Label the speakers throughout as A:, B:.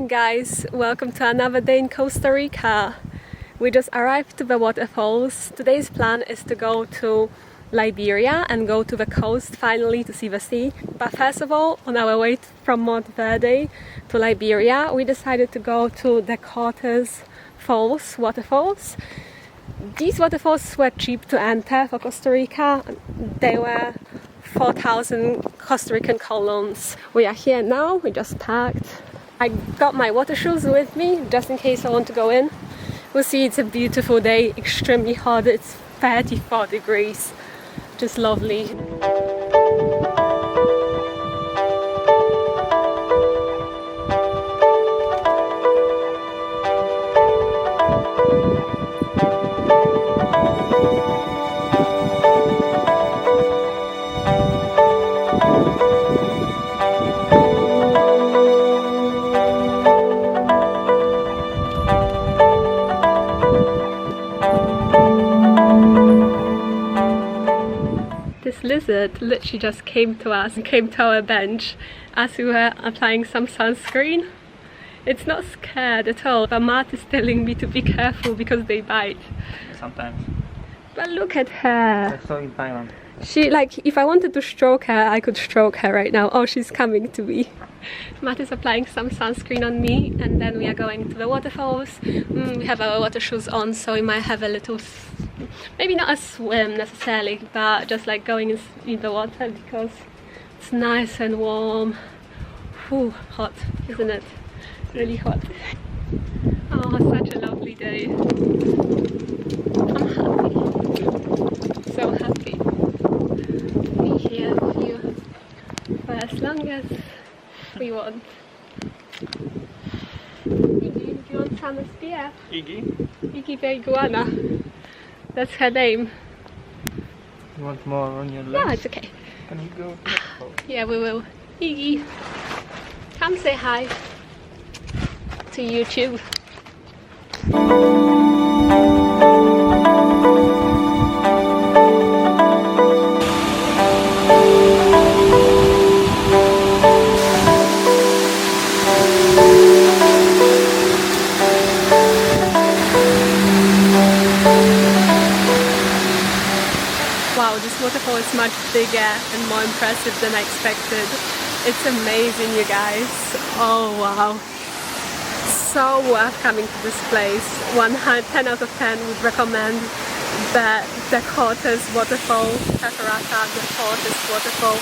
A: guys, welcome to another day in Costa Rica. We just arrived to the waterfalls. Today's plan is to go to Liberia and go to the coast finally to see the sea. But first of all, on our way from Monteverde to Liberia, we decided to go to the Cortes waterfalls. These waterfalls were cheap to enter for Costa Rica. They were 4,000 Costa Rican colons. We are here now, we just packed. I got my water shoes with me just in case I want to go in. We'll see, it's a beautiful day, extremely hot, it's 34 degrees, just lovely. This lizard literally just came to us and came to our bench as we were applying some sunscreen. It's not scared at all, but Matt is telling me to be careful because they bite.
B: Sometimes.
A: But look at her.
B: That's so in Thailand.
A: She, like, if I wanted to stroke her, I could stroke her right now. Oh, she's coming to me. Matt is applying some sunscreen on me and then we are going to the waterfalls. We have our water shoes on, so we might have a little, maybe not a swim necessarily, but just like going in the water because it's nice and warm. Whew, hot, isn't it? Really hot. Oh, such a lovely day. I'm happy. So happy to be here with you for as long as we want. Iggy, do you want some spear?
B: Iggy?
A: Iggy the iguana. That's her name.
B: You want more on your legs?
A: No, it's okay.
B: Can you go to the waterfall?
A: Yeah, we will. Iggy, come say hi to YouTube. Wow, this waterfall is much bigger and more impressive than I expected. It's amazing, you guys. Oh wow. So worth coming to this place. 10 out of 10 would recommend the Cortes waterfall, Catarata, the Cortes waterfall.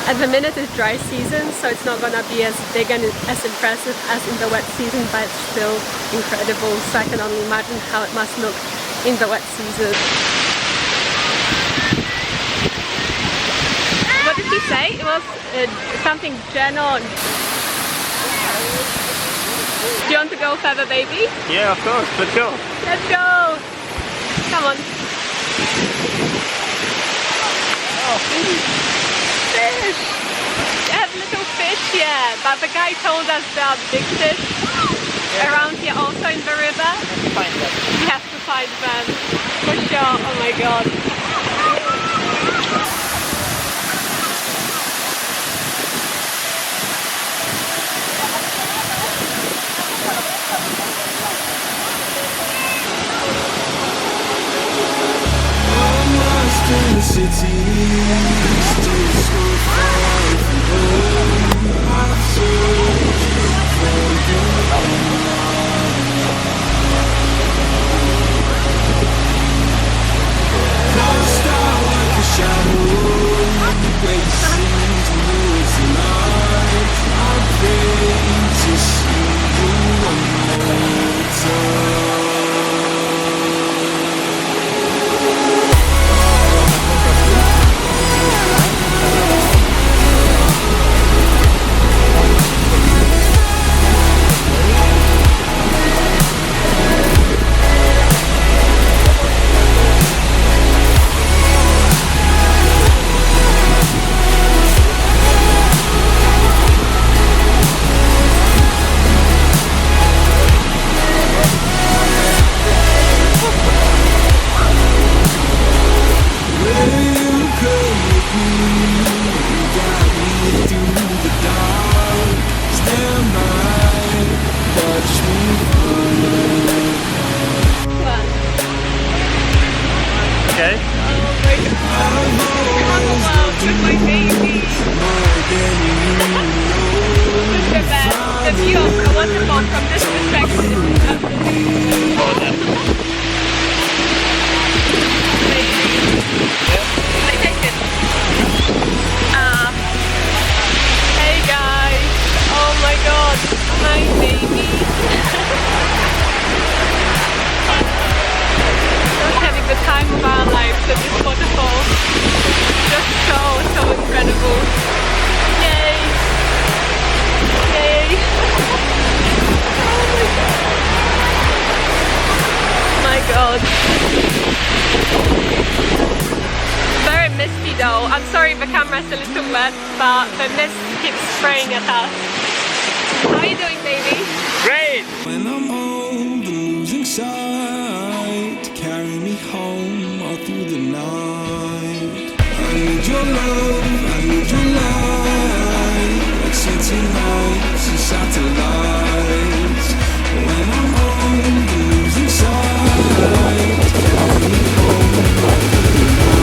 A: At the minute it's dry season, so it's not gonna be as big and as impressive as in the wet season, but it's still incredible. So I can only imagine how it must look in the wet season. What did he say? It was something Canon. Do you want to go further, baby?
B: Yeah, of course. Let's go.
A: Let's go. Come on.
B: Oh,
A: Fish. They have little fish here, but the guy told us there are big fish around here also in the river.
B: find them.
A: We have to find them for sure. Oh my god.
C: In the city, still so far from home. I've searched for you. Lost out like a shadow, racing towards the light. I pray to see you one more time.
A: with my baby. Look at that. The view of the waterfall from this perspective is unbelievable. I take it. Hey guys. Oh my god. My baby. Just having the time of our lives at this waterfall. Just so incredible. Yay! Yay! Oh my god. Very misty though. I'm sorry if the camera's a little wet, but the mist keeps spraying at us. How are you doing, baby?
B: Great!
C: When I'm old, the losing sight to carry me home all through the night. I need your love, I need your light, like city lights and satellites. When I'm old, the losing sight to carry me home all through the night.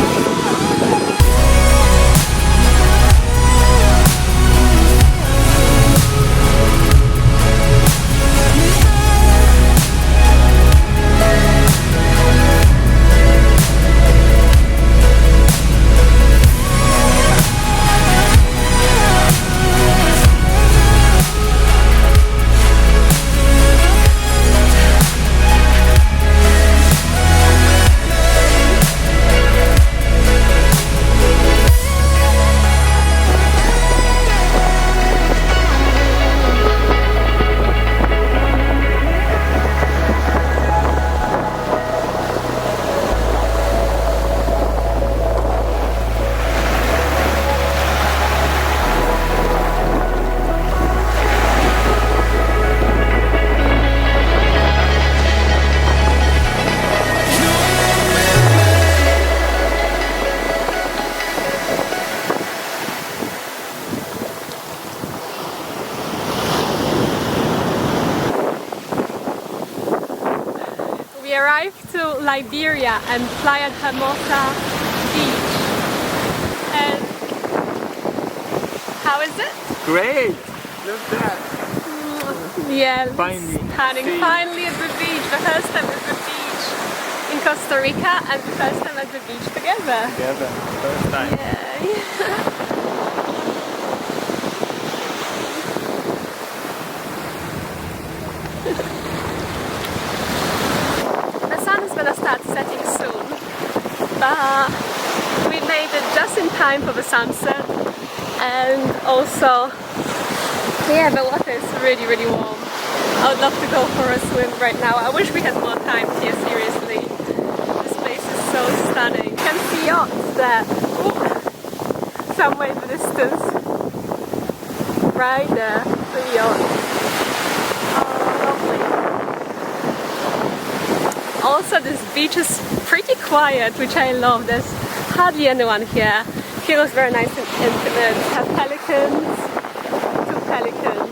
A: We arrived to Liberia and Playa Hermosa beach. And how is it?
B: Great! Look at that!
A: Yeah,
B: Finally.
A: stunning.
B: See.
A: Finally at the beach. The first time at the beach in Costa Rica and the first time at the beach together.
B: Together, first time.
A: Yay! The sun is gonna start setting soon, but we made it just in time for the sunset, and also, yeah, the water is really, really warm. I would love to go for a swim right now. I wish we had more time here, seriously. This place is so stunning. You can see yachts there. Ooh, somewhere in the distance. Right there, the yacht. Also, this beach is pretty quiet, which I love. There's hardly anyone here. Feels very nice and intimate. We have pelicans, 2 pelicans.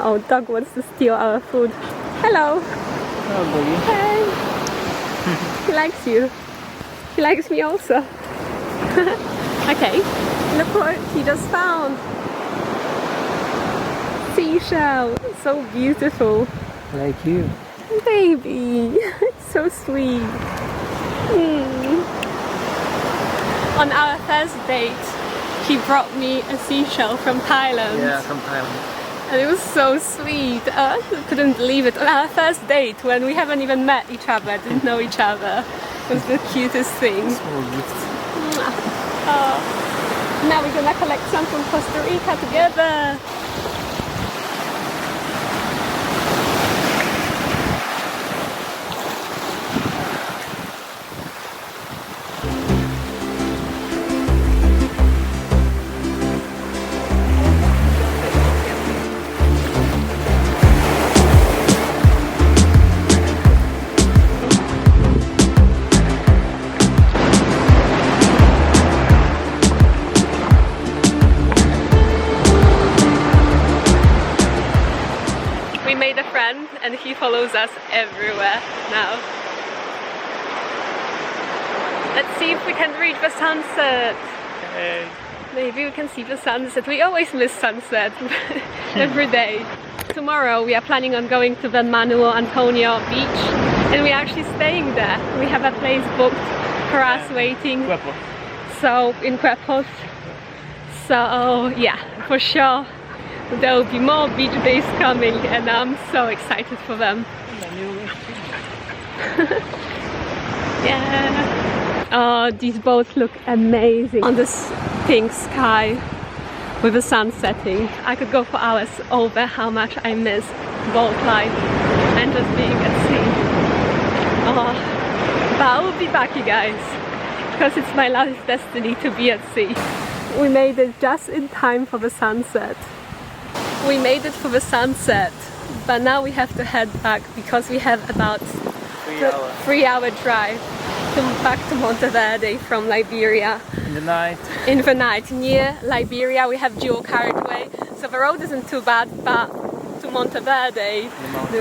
A: Oh, dog wants to steal our food. Hello.
B: Oh, Boogie.
A: Hey. He likes you. He likes me also. Okay, look what he just found. Seashell. So beautiful.
B: Like you.
A: Baby. It's so sweet. On our first date, he brought me a seashell from Thailand.
B: Yeah, from Thailand.
A: And it was so sweet. I couldn't believe it. On our first date, when we haven't even met each other, didn't know each other, it was the cutest thing.
B: Small gift.
A: Now we're gonna collect some from Costa Rica together. We made a friend and he follows us everywhere now. Let's see if we can reach the sunset.
B: Hey.
A: Maybe we can see the sunset. We always miss sunset every day. Tomorrow we are planning on going to the Manu Antonio beach and we're actually staying there. We have a place booked for us waiting.
B: Guapo.
A: So in Quepos. So yeah, for sure there will be more beach days coming and I'm so excited for them. Yeah. Oh, these boats look amazing on this pink sky with the sun setting. I could go for hours over how much I miss boat life and just being at sea. Oh, but I will be back, you guys, because it's my last destiny to be at sea. We made it just in time for the sunset. We made it for the sunset, but now we have to head back because we have about 3 hour drive back to Monteverde from Liberia.
B: In the night.
A: In the night, near Liberia, we have dual carriageway, so the road isn't too bad, but to Monteverde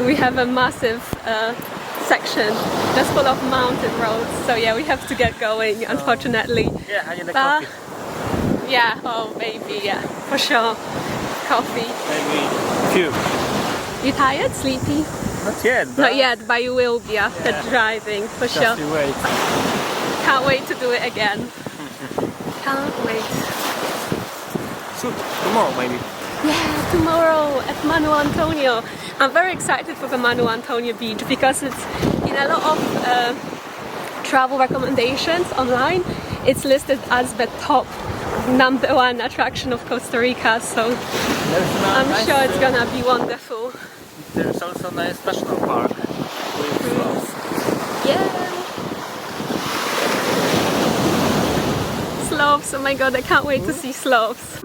A: we have a massive section that's full of mountain roads, so yeah, we have to get going, unfortunately.
B: Yeah, I need a
A: But,
B: coffee.
A: yeah, oh baby, yeah, for sure. Coffee.
B: Maybe few.
A: You tired? Sleepy?
B: Not yet. But
A: Not yet, but you will be after driving, for sure.
B: just you wait.
A: Can't wait to do it again. Can't wait.
B: So tomorrow maybe.
A: Yeah, tomorrow at Manu Antonio. I'm very excited for the Manu Antonio beach because it's in a lot of travel recommendations online. It's listed as the top #1 attraction of Costa Rica, so I'm sure it's gonna be wonderful.
B: There's also a nice national park with slopes.
A: Yeah! Slopes, oh my god, I can't wait to see slopes.